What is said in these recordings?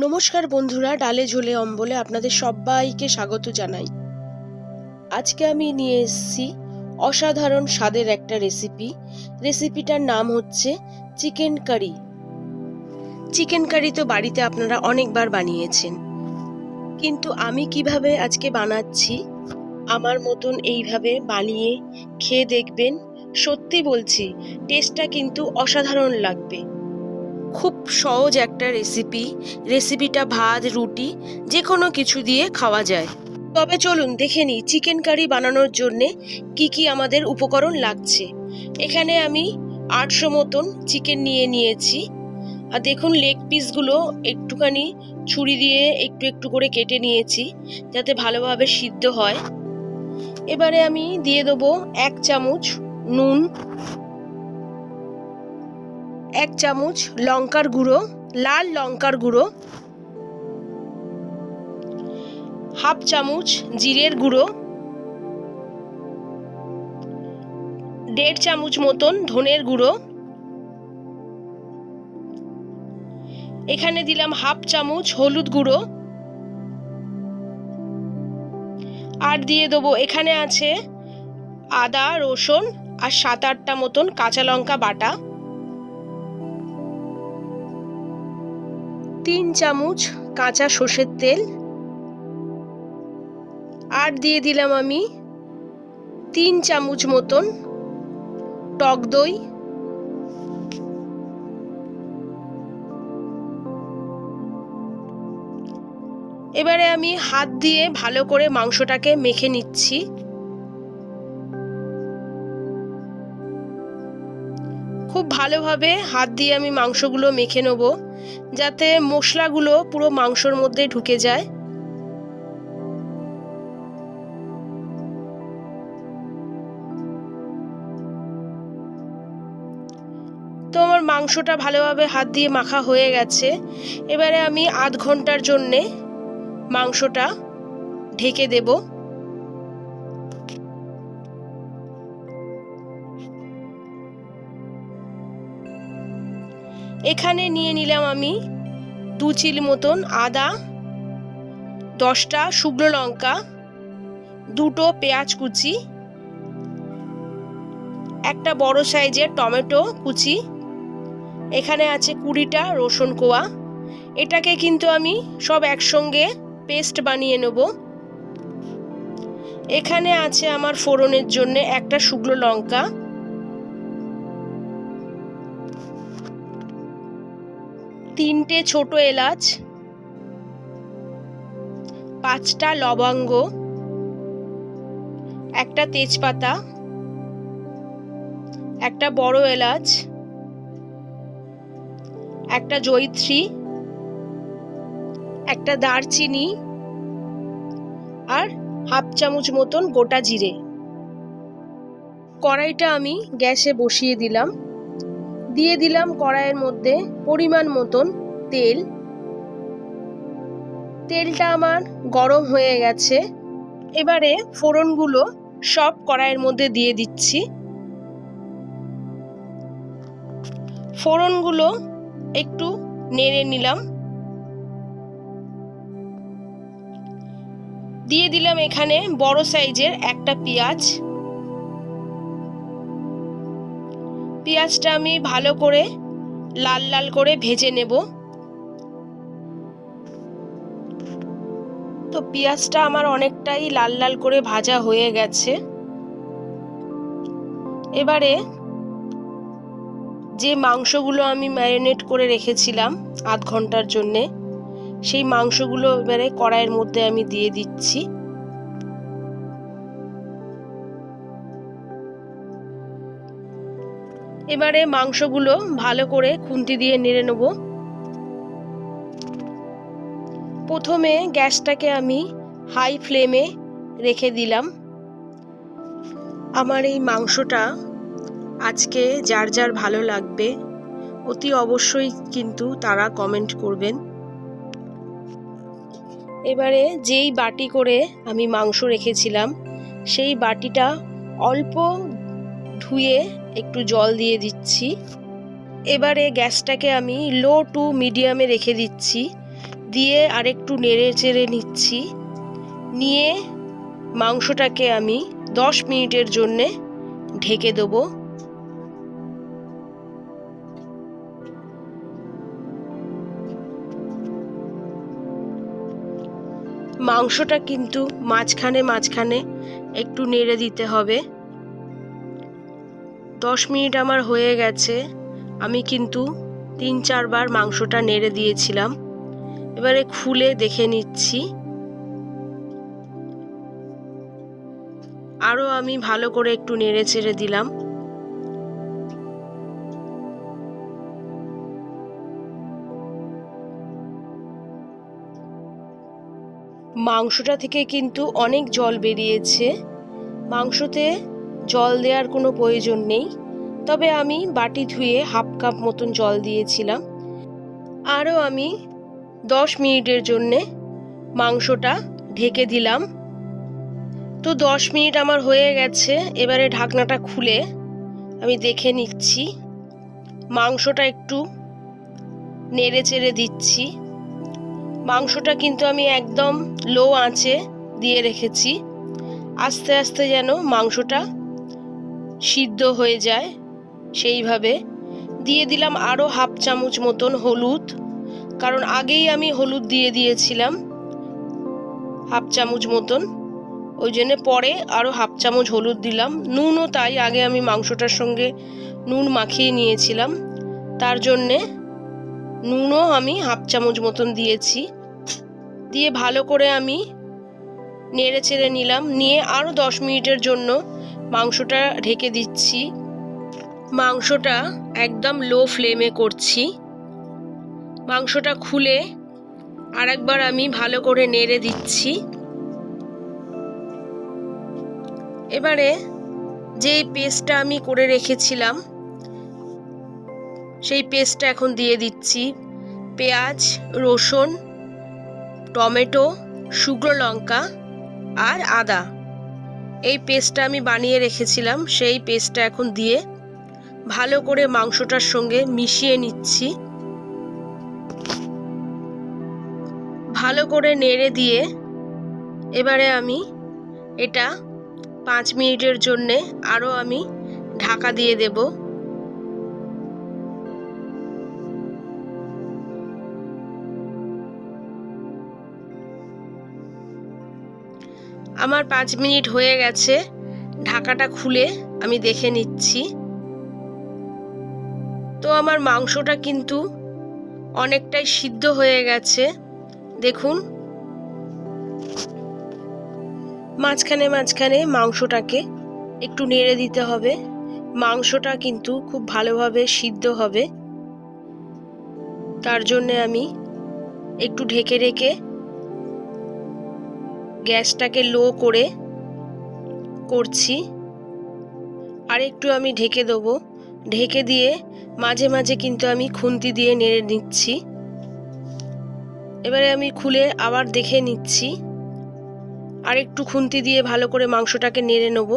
নমস্কার বন্ধুরা, ডালে ঝোলে অম্বলে আপনাদের সবাইকে স্বাগত জানাই। আজকে আমি নিয়ে এসেছি অসাধারণ স্বাদের একটা রেসিপিটার নাম হচ্ছে চিকেন কারি। চিকেন কারি তো বাড়িতে আপনারা অনেকবার বানিয়েছেন, কিন্তু আমি কিভাবে আজকে বানাচ্ছি আমার মতন এইভাবে বানিয়ে খেয়ে দেখবেন। সত্যি বলছি, টেস্টটা কিন্তু অসাধারণ লাগবে। খুব সহজ একটা রেসিপিটা ভাত রুটি যে কোনো কিছু দিয়ে খাওয়া যায়। তবে চলুন দেখে নিই চিকেন কারি বানানোর জন্যে কি কি আমাদের উপকরণ লাগছে। এখানে আমি 800 মতন চিকেন নিয়ে নিয়েছি। আর দেখুন, লেগ পিসগুলো একটুখানি ছুরি দিয়ে একটু একটু করে কেটে নিয়েছি যাতে ভালোভাবে সিদ্ধ হয়। এবারে আমি দিয়ে দেবো 1 চামচ নুন, 1 চামচ লঙ্কার গুঁড়ো, লাল লঙ্কার গুঁড়ো, 1/2 চামচ জিরের গুঁড়ো, 1.5 চামচ মতন ধনের গুঁড়ো, এখানে দিলাম 1/2 চামচ হলুদ গুঁড়ো, আর দিয়ে দেবো এখানে আছে আদা রসুন আর 7-8টা মতন কাঁচা লঙ্কা বাটা, 3 চামচ কাঁচা সর্ষের তেল, আর দিয়ে দিলাম আমি 3 চামচ মতন টক দই। এবারে আমি হাত দিয়ে ভালো করে মাংসটাকে মেখে নিচ্ছি। খুব ভালোভাবে হাত দিয়ে আমি মাংসগুলো মেখে নেব যাতে মশলাগুলো পুরো মাংসর মধ্যে ঢুকে যায়। তো আমার মাংসটা ভালোভাবে হাত দিয়ে মাখা হয়ে গেছে। এবারে আমি আধ ঘন্টার জন্যে মাংসটা ঢেকে দেব। এখানে নিয়ে নিলাম আমি 2 চিলি মতন আদা, 10টা শুকনো লঙ্কা, 2টো পেঁয়াজ কুচি, একটা বড় সাইজের টমেটো কুচি, এখানে আছে 20টা রসুন কোয়া। এটাকে কিন্তু আমি সব একসঙ্গে পেস্ট বানিয়ে নেব। এখানে আছে আমার ফোড়নের জন্য একটা শুকনো লঙ্কা, 3টে ছোট এলাচ, 5টা লবঙ্গ, একটা তেজপাতা, একটা বড় এলাচ, একটা জয়িত্রী, একটা দারচিনি, আর 1/2 চামচ মতন গোটা জিরে। কড়াইটা আমি গ্যাসে বসিয়ে দিলাম। দিয়ে দিলাম কড়াইয়ের মধ্যে পরিমাণ মতন তেল। তেলটা আমার গরম হয়ে গেছে। এবারে ফোড়নগুলো সব কড়াইয়ের মধ্যে দিয়ে দিচ্ছি। ফোড়নগুলো একটু নেড়ে নিলাম। দিয়ে দিলাম এখানে বড় সাইজের একটা পেঁয়াজ। পেঁয়াজটা আমি ভালো করে লাল লাল করে ভেজে নেব। তো পেঁয়াজটা আমার অনেকটাই লাল লাল করে ভাজা হয়ে গেছে। এবারে যে মাংসগুলো আমি ম্যারিনেট করে রেখেছিলাম আধ ঘন্টার জন্যে, সেই মাংসগুলো এবারে কড়াইয়ের মধ্যে আমি দিয়ে দিচ্ছি। এবারে মাংসগুলো ভালো করে খুন্তি দিয়ে নেড়ে নেব। প্রথমে গ্যাসটাকে আমি হাই ফ্লেমে রেখে দিলাম। আমার এই মাংসটা আজকে যার যার ভালো লাগবে অতি অবশ্যই কিন্তু তারা কমেন্ট করবেন। এবারে যেই বাটি করে আমি মাংস রেখেছিলাম সেই বাটিটা অল্প ধুয়ে একটু জল দিয়ে দিচ্ছি। এবারে গ্যাসটাকে আমি লো টু মিডিয়ামে রেখে দিচ্ছি। দিয়ে আরেকটু নেড়ে চেড়ে নিচ্ছি। নিয়ে মাংসটাকে আমি 10 মিনিটের জন্যে ঢেকে দেবো। মাংসটা কিন্তু মাঝখানে মাঝখানে একটু নেড়ে দিতে হবে। 10 মিনিট আমার হয়ে গেছে। আমি কিন্তু 3-4 বার মাংসটা নেড়ে দিয়েছিলাম। এবারে খুলে দেখে নিচ্ছি। আরও আমি ভালো করে একটু নেড়ে চেড়ে দিলাম। মাংসটা থেকে কিন্তু অনেক জল বেরিয়েছে। মাংসতে জল দেওয়ার কোনো প্রয়োজন নেই, তবে আমি বাটি ধুয়ে 1/2 কাপ মতন জল দিয়েছিলাম। আরও আমি 10 মিনিটের জন্যে মাংসটা ঢেকে দিলাম। তো 10 মিনিট আমার হয়ে গেছে। এবারে ঢাকনাটা খুলে আমি দেখে নিচ্ছি। মাংসটা একটু নেড়ে চেড়ে দিচ্ছি। মাংসটা কিন্তু আমি একদম লো আঁচে দিয়ে রেখেছি, আস্তে আস্তে যেন মাংসটা সিদ্ধ হয়ে যায় সেইভাবে। দিয়ে দিলাম আরও 1/2 চামচ মতন হলুদ, কারণ আগেই আমি হলুদ দিয়ে দিয়েছিলাম 1/2 চামচ মতন, ওই জন্য পরে আরও 1/2 চামচ হলুদ দিলাম। নুনও তাই, আগে আমি মাংসটার সঙ্গে নুন মাখিয়ে নিয়েছিলাম, তার জন্যে নুনও আমি 1/2 চামচ মতন দিয়েছি। দিয়ে ভালো করে আমি নেড়ে চেড়ে নিলাম। নিয়ে আরও 10 মিনিটের জন্য মাংসটা ঢেকে দিচ্ছি। মাংসটা একদম লো ফ্লেমে করছি। মাংসটা খুলে আরেকবার আমি ভালো করে নেড়ে দিচ্ছি। এবারে যে পেস্টটা আমি করে রেখেছিলাম সেই পেস্টটা এখন দিয়ে দিচ্ছি। পেঁয়াজ, রসুন, টমেটো, শুকনো লঙ্কা আর আদা, এই পেস্টটা আমি বানিয়ে রেখেছিলাম, সেই পেস্টটা এখন দিয়ে ভালো করে মাংসটার সঙ্গে মিশিয়ে নিচ্ছি। ভালো করে নেড়ে দিয়ে এবারে আমি এটা 5 মিনিটের জন্যে আরও আমি ঢাকা দিয়ে দেব। আমার 5 মিনিট হয়ে গেছে। ঢাকাটা খুলে আমি দেখে নিচ্ছি। তো আমার মাংসটা কিন্তু অনেকটাই সিদ্ধ হয়ে গেছে। দেখুন, মাঝখানে মাঝখানে মাংসটাকে একটু নেড়ে দিতে হবে। মাংসটা কিন্তু খুব ভালোভাবে সিদ্ধ হবে, তার জন্য আমি একটু ঢেকে রেখে গ্যাসটাকে লো করে করছি। আর একটু আমি ঢেকে দেবো। ঢেকে দিয়ে মাঝে মাঝে কিন্তু আমি খুন্তি দিয়ে নেড়ে নিচ্ছি। এবারে আমি খুলে আবার দেখে নিচ্ছি। আর একটু খুন্তি দিয়ে ভালো করে মাংসটাকে নেড়ে নেব।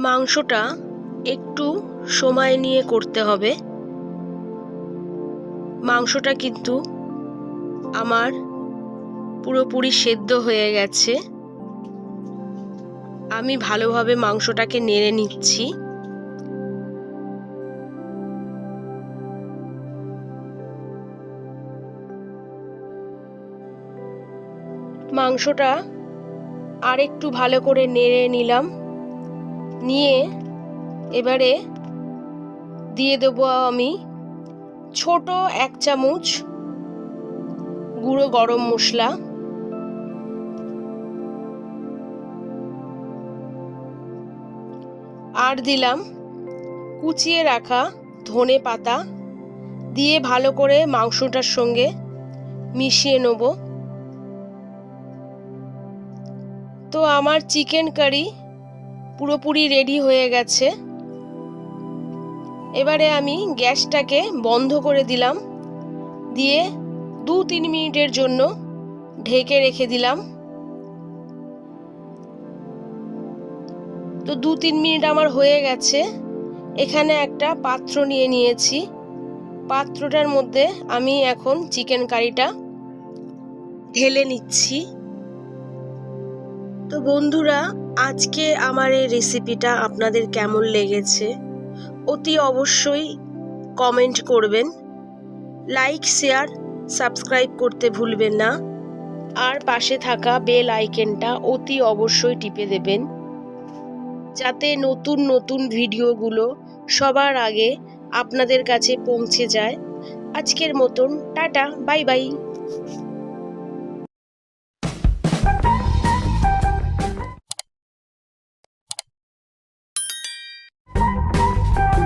মাংসটা একটু সময় নিয়ে করতে হবে। মাংসটা কিন্তু আমার পুরোপুরি সেদ্ধ হয়ে গেছে। আমি ভালোভাবে মাংসটাকে নেড়ে নিচ্ছি। মাংসটা আর একটু ভালো করে নেড়ে নিলাম। নিয়ে এবারে দিয়ে দেবো আমি ছোট 1 চামচ গুঁড়ো গরম মশলা, আর দিলাম কুচিয়ে রাখা ধনে পাতা। দিয়ে ভালো করে মাংসটার সঙ্গে মিশিয়ে নেব। তো আমার চিকেন কারি পুরোপুরি রেডি হয়ে গেছে। এবারে আমি গ্যাসটাকে বন্ধ করে দিলাম। দিয়ে 2-3 মিনিটের জন্য ঢেকে রেখে দিলাম। তো 2-3 মিনিট আমার হয়ে গেছে। এখানে একটা পাত্র নিয়ে নিয়েছি, পাত্রটার মধ্যে আমি এখন চিকেন কারিটা ঢেলে নিচ্ছি। তো বন্ধুরা, আজকে আমার এই রেসিপিটা আপনাদের কেমন লেগেছে অতি অবশ্যই কমেন্ট করবেন, লাইক শেয়ার সাবস্ক্রাইব করতে ভুলবেন না, আর পাশে থাকা বেল আইকনটা অতি অবশ্যই টিপে দেবেন, যাতে নতুন নতুন ভিডিওগুলো সবার আগে আপনাদের কাছে পৌঁছে যায়। আজকের মতন টাটা, বাই বাই।